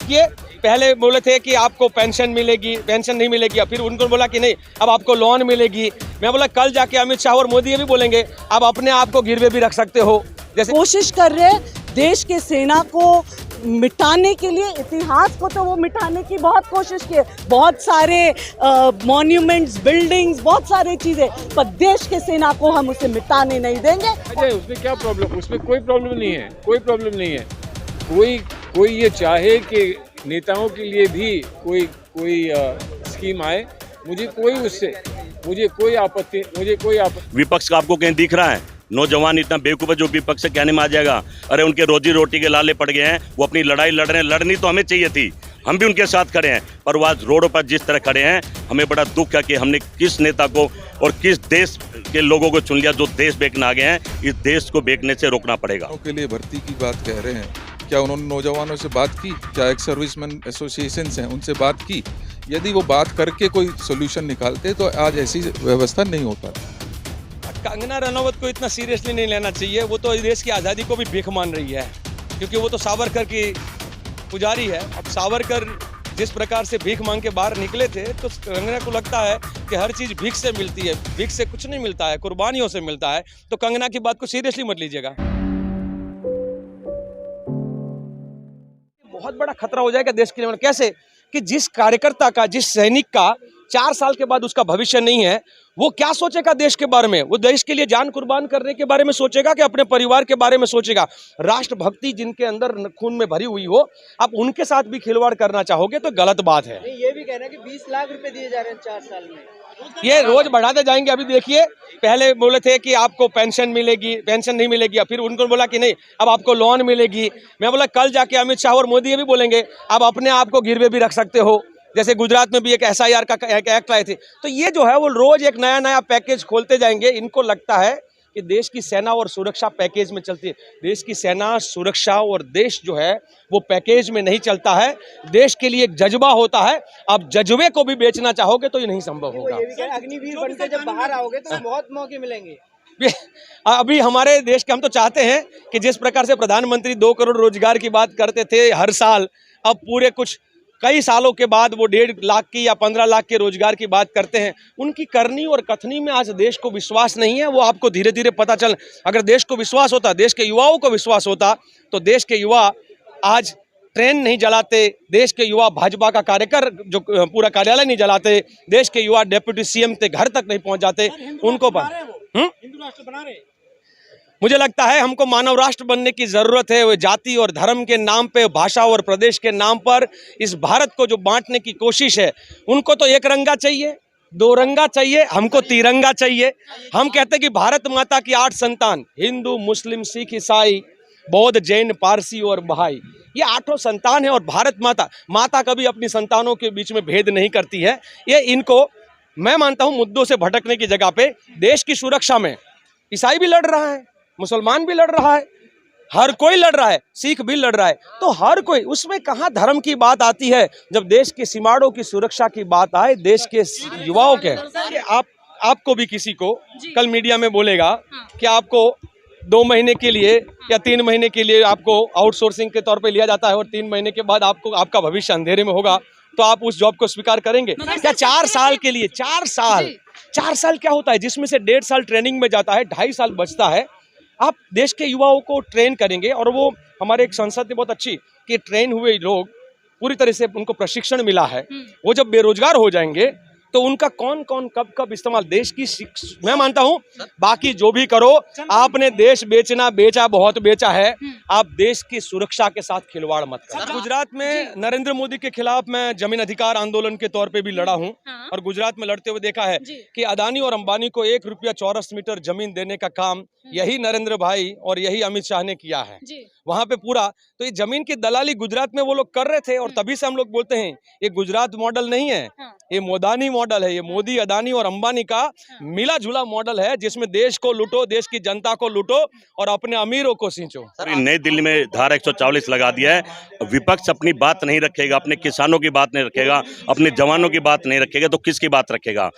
किए। पहले बोले थे कि आपको पेंशन मिलेगी, पेंशन नहीं मिलेगी, फिर उनको बोला कि नहीं अब आपको लोन मिलेगी। मैं बोला कल जाके अमित शाह और मोदी ये भी बोलेंगे अब अपने आप को गिरवे भी रख सकते हो। जैसे कोशिश कर रहे हैं देश के सेना को मिटाने के लिए, इतिहास को तो वो मिटाने की बहुत कोशिश की है, बहुत सारे मॉन्यूमेंट्स, बिल्डिंग्स, बहुत सारी चीजें, पर देश के सेना को हम उसे मिटाने नहीं देंगे। उसमें क्या प्रॉब्लम, उसमें कोई प्रॉब्लम नहीं है, कोई प्रॉब्लम नहीं है। कोई ये चाहे कि नेताओं के लिए भी कोई स्कीम आए, मुझे कोई आपत्ति। विपक्ष का आपको कहीं दिख रहा है? नौजवान इतना बेवकूफ है जो विपक्ष से कहने में आ जाएगा अरे उनके रोजी रोटी के लाले पड़ गए हैं, वो अपनी लड़ाई लड़ रहे हैं। लड़नी तो हमें चाहिए थी, हम भी उनके साथ खड़े हैं, पर वो आज रोडों पर जिस तरह खड़े हैं हमें बड़ा दुख है कि हमने किस नेता को और किस देश के लोगों को चुन लिया जो देश बेचने आ गए हैं। इस देश को बेचने से रोकना पड़ेगा। के लिए भर्ती की बात कह रहे हैं, क्या उन्होंने नौजवानों से बात की? क्या एक्स सर्विसमैन एसोसिएशन हैं उनसे बात की? यदि वो बात करके कोई सोल्यूशन निकालते तो आज ऐसी व्यवस्था नहीं होता। कंगना रनौत को इतना सीरियसली नहीं लेना चाहिए, वो तो देश की आज़ादी को भी भीख मान रही है, क्योंकि वो तो सावरकर की पुजारी है। अब सावरकर जिस प्रकार से भीख मांग के बाहर निकले थे, तो कंगना को लगता है कि हर चीज़ भीख से मिलती है। भीख से कुछ नहीं मिलता है, कुर्बानियों से मिलता है। तो कंगना की बात को सीरियसली मत लीजिएगा। बहुत बड़ा खतरा हो जाएगा देश के लिए। कैसे कि जिस कार्यकर्ता का, जिस सैनिक का 4 साल के बाद उसका भविष्य नहीं है, वो क्या सोचेगा देश के बारे में? वो देश के लिए जान कुर्बान करने के बारे में सोचेगा कि अपने परिवार के बारे में सोचेगा? राष्ट्रभक्ति जिनके अंदर खून में भरी हुई हो, आप उनके साथ भी खिलवाड़ करना चाहोगे तो गलत बात है। ये भी कहना है कि 20 लाख रुपए दिए जा रहे हैं 4 साल में, ये रोज बढ़ाते जाएंगे। अभी देखिए पहले बोले थे कि आपको पेंशन मिलेगी, पेंशन नहीं मिलेगी, फिर उनको बोला कि नहीं अब आपको लोन मिलेगी। मैं बोला कल जाके अमित शाह और मोदी ये भी बोलेंगे अब अपने आप को गिरवे भी रख सकते हो। जैसे गुजरात में भी एक SIR का एक्ट लाए थे। तो ये जो है वो रोज एक नया नया पैकेज खोलते जाएंगे। इनको लगता है कि देश की सेना और सुरक्षा पैकेज में चलती है। देश की सेना, सुरक्षा और देश जो है वो पैकेज में नहीं चलता है। देश के लिए एक जज्बा होता है। अब जज्बे को भी बेचना चाहोगे तो ये नहीं संभव होगा। ये भी कह रहे हैं, अग्निवीर बनकर जब बाहर आओगे तो बहुत मौके मिलेंगे। अभी हमारे देश के हम तो चाहते हैं कि जिस प्रकार से प्रधानमंत्री 2 करोड़ रोजगार की बात करते थे हर साल, अब पूरे कई सालों के बाद वो 1.5 लाख की या 15 लाख के रोजगार की बात करते हैं। उनकी करनी और कथनी में आज देश को विश्वास नहीं है। वो आपको धीरे धीरे पता चल, अगर देश को विश्वास होता, देश के युवाओं को विश्वास होता, तो देश के युवा आज ट्रेन नहीं जलाते, देश के युवा भाजपा का कार्यकर जो पूरा कार्यालय नहीं जलाते, देश के युवा डेप्यूटी CM के घर तक नहीं पहुंच जाते। उनको हिंदू राष्ट्र बना रहे। मुझे लगता है हमको मानव राष्ट्र बनने की जरूरत है। वो जाति और धर्म के नाम पे, भाषा और प्रदेश के नाम पर इस भारत को जो बांटने की कोशिश है, उनको तो एक रंगा चाहिए, 2 रंगा चाहिए, हमको तिरंगा चाहिए। हम कहते हैं कि भारत माता की 8 संतान, हिंदू, मुस्लिम, सिख, ईसाई, बौद्ध, जैन, पारसी और बहाई, ये 8 संतान है। और भारत माता कभी अपनी संतानों के बीच में भेद नहीं करती है। ये इनको मैं मानता हूँ मुद्दों से भटकने की जगह पे देश की सुरक्षा में ईसाई भी लड़ रहा है, मुसलमान भी लड़ रहा है, हर कोई लड़ रहा है, सिख भी लड़ रहा है। तो हर कोई, उसमें कहाँ धर्म की बात आती है? जब देश के सीमाड़ों की सुरक्षा की बात आए, देश के युवाओं के, आपको भी किसी को कल मीडिया में बोलेगा कि आपको 2 महीने के लिए या 3 महीने के लिए आपको आउटसोर्सिंग के तौर पे लिया जाता है और 3 महीने के बाद आपका भविष्य अंधेरे में होगा, तो आप उस जॉब को स्वीकार करेंगे क्या? 4 साल के लिए, 4 साल क्या होता है, जिसमें से 1.5 साल ट्रेनिंग में जाता है, 2.5 साल बचता है। आप देश के युवाओं को ट्रेन करेंगे और वो हमारे एक संसद ने बहुत अच्छी कि ट्रेन हुए लोग पूरी तरह से उनको प्रशिक्षण मिला है, वो जब बेरोजगार हो जाएंगे तो उनका कौन कौन कब इस्तेमाल देश की, मैं मानता हूं बाकी जो भी करो, आपने देश बेचा बहुत बेचा है, आप देश की सुरक्षा के साथ खिलवाड़ मत करो। गुजरात में नरेंद्र मोदी के खिलाफ मैं जमीन अधिकार आंदोलन के तौर पे भी लड़ा हूं और गुजरात में लड़ते हुए देखा है कि अदानी और अंबानी को 1 रुपया चौरस मीटर जमीन देने का काम यही नरेंद्र भाई और यही अमित शाह ने किया है वहां पे पूरा। तो ये जमीन की दलाली गुजरात में वो लोग कर रहे थे और तभी से हम लोग बोलते हैं ये गुजरात मॉडल नहीं है, ये मोदानी मॉडल है। ये मोदी, अदानी और अंबानी का मिला जुला मॉडल है जिसमें देश को लूटो, देश की जनता को लूटो और अपने अमीरों को सींचो। नई दिल्ली में धारा 144 लगा दिया है। विपक्ष अपनी बात नहीं रखेगा, अपने किसानों की बात नहीं रखेगा, अपने जवानों की बात नहीं रखेगा, तो किसकी बात रखेगा?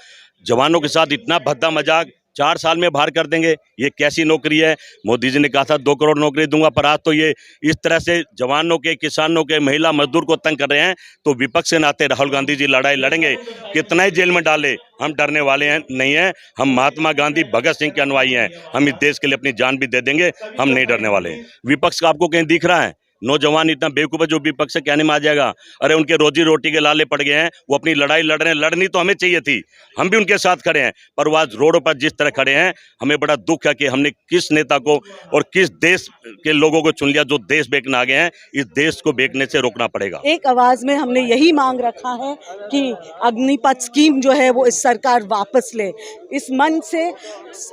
जवानों के साथ इतना भद्दा मजाक 4 साल में बाहर कर देंगे। ये कैसी नौकरी है? मोदी जी ने कहा था 2 करोड़ नौकरी दूंगा, पर आज तो ये इस तरह से जवानों के, किसानों के, महिला मजदूर को तंग कर रहे हैं। तो विपक्ष के नाते राहुल गांधी जी लड़ाई लड़ेंगे, कितना ही जेल में डाले, हम डरने वाले हैं नहीं हैं। हम महात्मा गांधी, भगत सिंह के अनुयायी हैं। हम इस देश के लिए अपनी जान भी दे देंगे, हम नहीं डरने वाले। विपक्ष का आपको कहीं दिख रहा है? नौजवान इतना बेवकूफ है जो विपक्ष से कहने में आ जाएगा अरे उनके रोजी रोटी के लाले पड़ गए हैं, वो अपनी लड़ाई लड़ रहे हैं। लड़नी तो हमें चाहिए थी, हम भी उनके साथ खड़े हैं, पर वो आज रोडों पर जिस तरह खड़े हैं, हमें बड़ा दुख है कि हमने किस नेता को और किस देश के लोगों को चुन लिया जो देश बेचने आ गए हैं। इस देश को बेचने से रोकना पड़ेगा। एक आवाज में हमने यही मांग रखा है कि अग्निपथ स्कीम जो है वो इस सरकार वापस ले। इस मंच से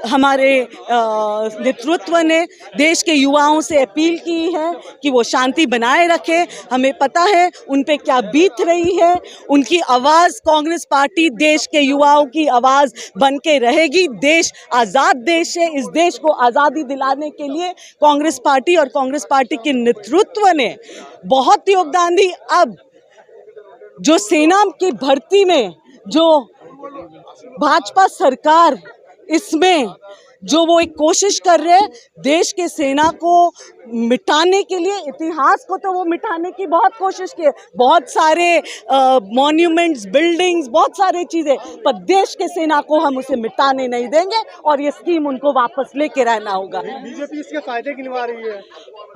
हमारे नेतृत्व ने देश के युवाओं से अपील की है कि वो शांति बनाए रखे। हमें पता है उन पे क्या बीत रही है। उनकी आवाज़, कांग्रेस पार्टी देश के युवाओं की आवाज़ बन के रहेगी। देश आज़ाद देश है, इस देश को आज़ादी दिलाने के लिए कांग्रेस पार्टी और कांग्रेस पार्टी के नेतृत्व ने बहुत योगदान दी। अब जो सेना की भर्ती में जो भाजपा सरकार इसमें जो वो एक कोशिश कर रहे हैं देश के सेना को मिटाने के लिए, इतिहास को तो वो मिटाने की बहुत कोशिश की है, बहुत सारे मॉन्यूमेंट्स, बिल्डिंग्स, बहुत सारे चीज़ें, पर देश के सेना को हम उसे मिटाने नहीं देंगे और ये स्कीम उनको वापस लेके रहना होगा। बीजेपी इसके फायदे गिनवा रही है।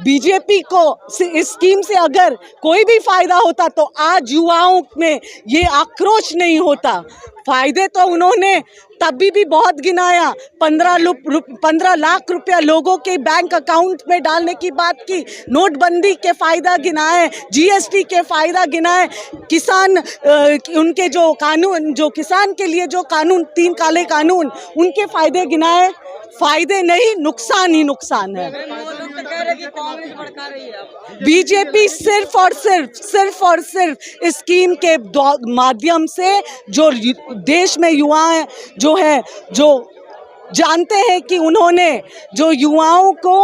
बीजेपी को इस स्कीम से अगर कोई भी फायदा होता तो आज युवाओं में ये आक्रोश नहीं होता। फायदे तो उन्होंने तभी भी बहुत गिनाया। 15 लाख रुपया लोगों के बैंक अकाउंट में डालने की बात की, नोटबंदी के फायदा गिनाए, जीएसटी के फायदा गिनाए, किसान उनके जो कानून, जो किसान के लिए जो कानून, 3 काले कानून, उनके फायदे गिनाए। फायदे नहीं, नुकसान ही नुकसान है। बीजेपी सिर्फ और सिर्फ इस स्कीम के माध्यम से जो देश में युवा जो है, जो जानते हैं कि उन्होंने जो युवाओं को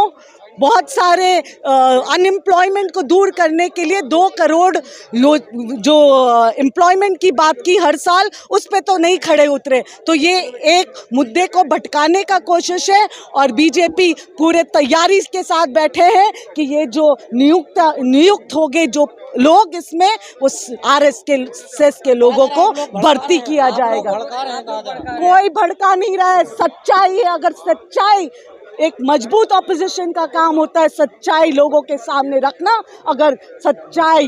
बहुत सारे अनएम्प्लॉयमेंट को दूर करने के लिए 2 करोड़ जो एम्प्लॉयमेंट की बात की हर साल, उस पे तो नहीं खड़े उतरे। तो ये एक मुद्दे को भटकाने का कोशिश है और बीजेपी पूरे तैयारी के साथ बैठे हैं कि ये जो नियुक्त हो गए जो लोग, इसमें वो RSS के लोगों को भर्ती किया जाएगा। कोई भड़का नहीं रहा है, सच्चाई है। अगर सच्चाई, एक मजबूत ऑपोजिशन का काम होता है सच्चाई लोगों के सामने रखना। अगर सच्चाई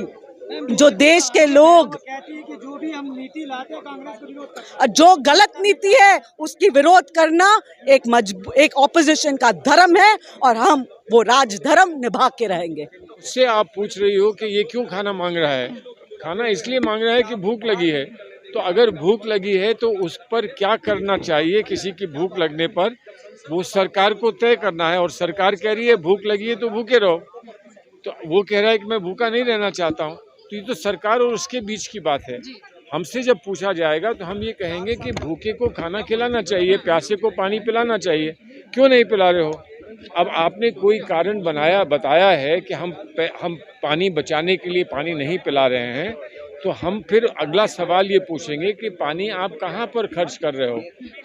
जो देश के लोग कहती है कि जो भी हम नीति लाते हैं कांग्रेस को विरोध करते हैं, जो गलत नीति है उसकी विरोध करना एक ऑपोजिशन का धर्म है और हम वो राजधर्म निभा के रहेंगे। उससे आप पूछ रही हो कि ये क्यों खाना मांग रहा है? खाना इसलिए मांग रहा है कि भूख लगी है। तो अगर भूख लगी है तो उस पर क्या करना चाहिए, किसी की भूख लगने पर वो सरकार को तय करना है। और सरकार कह रही है भूख लगी है तो भूखे रहो, तो वो कह रहा है कि मैं भूखा नहीं रहना चाहता हूँ। तो ये तो सरकार और उसके बीच की बात है। हमसे जब पूछा जाएगा तो हम ये कहेंगे कि भूखे को खाना खिलाना चाहिए, प्यासे को पानी पिलाना चाहिए। क्यों नहीं पिला रहे हो? अब आपने कोई कारण बताया है कि हम पानी बचाने के लिए पानी नहीं पिला रहे हैं, तो हम फिर अगला सवाल ये पूछेंगे कि पानी आप कहाँ पर खर्च कर रहे हो,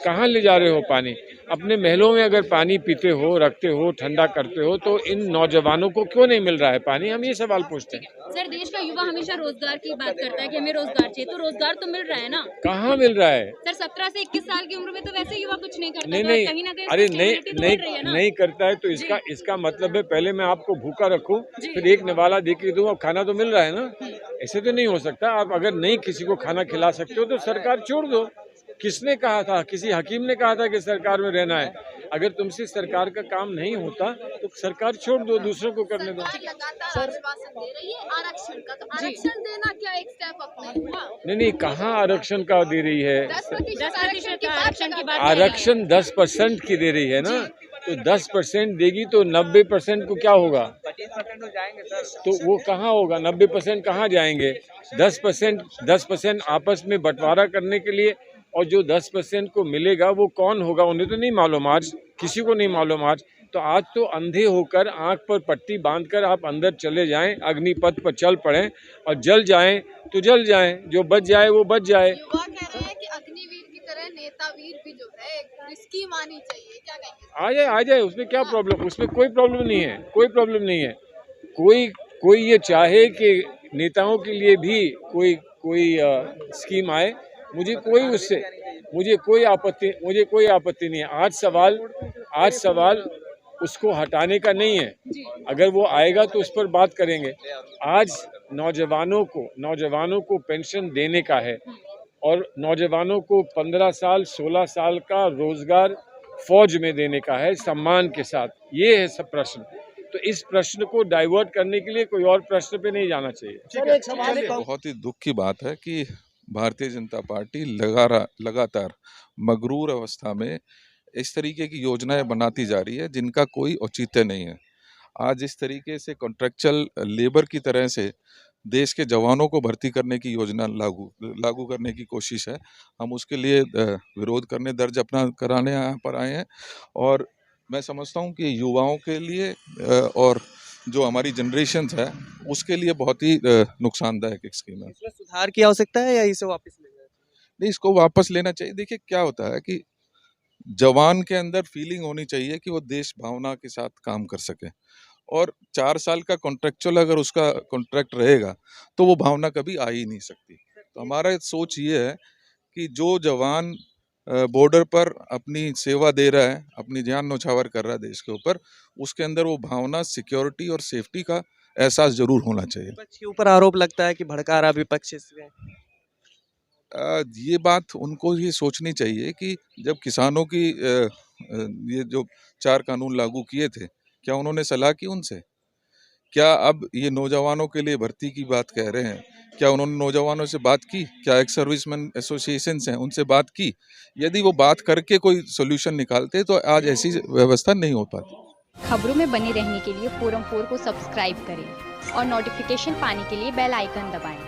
कहाँ ले जा रहे हो पानी? अपने महलों में अगर पानी पीते हो, रखते हो, ठंडा करते हो, तो इन नौजवानों को क्यों नहीं मिल रहा है पानी? हम ये सवाल पूछते हैं। सर, देश का युवा हमेशा रोजगार की बात करता है कि हमें रोजगार चाहिए, तो रोजगार तो मिल रहा है ना? कहाँ मिल रहा है? सर, 17 से 21 साल की उम्र में तो वैसे युवा कुछ नहीं करता। नहीं, कहीं ना कहीं अरे नहीं नहीं करता है तो इसका मतलब है पहले मैं आपको भूखा रखूं, फिर एक निवाला दे के दूं। अब खाना तो मिल रहा है ना, ऐसे तो नहीं हो सकता। आप अगर नहीं किसी को खाना खिला सकते हो तो सरकार छोड़ दो। किसने कहा था? किसी हकीम ने कहा था कि सरकार में रहना है? अगर तुमसे सरकार का काम नहीं होता तो सरकार छोड़ दो, दूसरों को करने दो। आश्वासन दे रही है आरक्षण का, तो आरक्षण देना क्या एक स्टेप अपने हुआ? नहीं, कहाँ आरक्षण का दे रही है? 10% आरक्षण की बात। आरक्षण 10% की दे रही है ना, तो 10% देगी तो 90% को क्या होगा? 25% हो जाएंगे सर। तो वो कहाँ होगा? 90% कहाँ जाएंगे? 10% आपस में बंटवारा करने के लिए, और जो 10% को मिलेगा वो कौन होगा उन्हें तो नहीं मालूम, आज किसी को नहीं मालूम। आज तो अंधे होकर आंख पर पट्टी बांधकर आप अंदर चले जाएं, अग्निपथ पर चल पड़ें और जल जाएं तो जल जाएं, जो बच जाए वो बच जाए। युवा कह रहे हैं कि अग्निवीर की तरह नेता वीर भी जो है स्कीम आनी चाहिए, क्या कहेंगे? आ जाए उसमें क्या प्रॉब्लम, उसमें कोई प्रॉब्लम नहीं है, कोई प्रॉब्लम नहीं है। कोई ये चाहे कि नेताओं के लिए भी कोई स्कीम आए, मुझे कोई आपत्ति नहीं है। आज सवाल उसको हटाने का नहीं है। अगर वो आएगा तो उस पर बात करेंगे। आज नौजवानों को पेंशन देने का है और नौजवानों को 15 साल 16 साल का रोजगार फौज में देने का है सम्मान के साथ। ये है सब प्रश्न। तो इस प्रश्न को डाइवर्ट करने के लिए कोई और प्रश्न पे नहीं जाना चाहिए। बहुत ही दुख की बात है कि भारतीय जनता पार्टी लगातार मगरूर अवस्था में इस तरीके की योजनाएं बनाती जा रही है जिनका कोई औचित्य नहीं है। आज इस तरीके से कॉन्ट्रैक्चुअल लेबर की तरह से देश के जवानों को भर्ती करने की योजना लागू करने की कोशिश है। हम उसके लिए विरोध करने दर्ज अपना कराने यहाँ पर आए हैं और मैं समझता हूँ कि युवाओं के लिए और जो हमारी जनरेशन्स है उसके लिए बहुत ही नुकसानदायक एक स्कीम है। इसमें सुधार की आवश्यकता है या इसे वापस लेना है? नहीं, इसको वापस लेना चाहिए। देखिए क्या होता है कि जवान के अंदर फीलिंग होनी चाहिए कि वो देश भावना के साथ काम कर सके और 4 साल का कॉन्ट्रैक्चुअल अगर उसका कॉन्ट्रैक्ट रहेगा तो वो भावना कभी आ ही नहीं सकती। तो हमारा सोच ये है कि जो जवान बॉर्डर पर अपनी सेवा दे रहा है, अपनी जान न्यौछावर कर रहा है देश के ऊपर, उसके अंदर वो भावना सिक्योरिटी और सेफ्टी का एहसास जरूर होना चाहिए। विपक्ष के ऊपर आरोप लगता है कि भड़का रहा विपक्ष इसमें। ये बात उनको ये सोचनी चाहिए कि जब किसानों की ये जो 4 कानून लागू किए थे, क्या उन्होंने सलाह की उनसे? क्या अब ये नौजवानों के लिए भर्ती की बात कह रहे हैं, क्या उन्होंने नौजवानों से बात की? क्या एक्स सर्विसमैन एसोसिएशंस हैं उनसे बात की? यदि वो बात करके कोई सोल्यूशन निकालते तो आज ऐसी व्यवस्था नहीं हो पाती। खबरों में बने रहने के लिए फोरम 4 को सब्सक्राइब करें और नोटिफिकेशन पाने के लिए बेल आइकन दबाएं।